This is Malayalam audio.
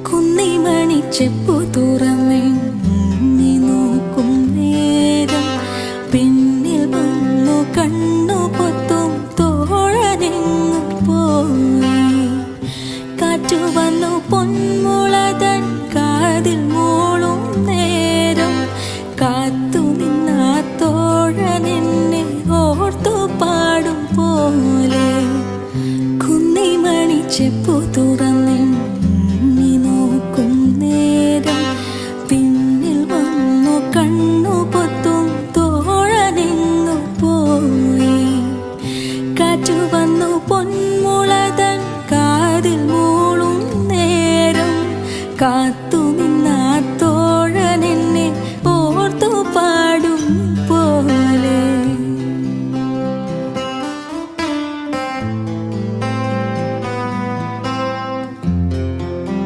കുന്നിമണി ചെപ്പു തുറന്നെണ്ണി നോക്കും നേരം പിന്നിൽ വന്നു കണ്ണു പൊത്തും തോഴനെങ്ങു പോയി. കാറ്റു വന്നു പൊന്മുളതൻ കാതിൽ മൂളും നേരം കാത്തു നിന്ന തോഴനെന്നെ ഓർത്തു പാടും പോലെ. കുന്നിമണി ചെപ്പു തുറന്നെണ്ണി നോക്കും നേരം പിന്നിൽ വന്നു കണ്ണു പൊത്തും തോഴനെങ്ങു പോയി. കാറ്റു വന്നു പൊന്മുളതൻ കാതിൽ മൂളും നേരം കാത്തു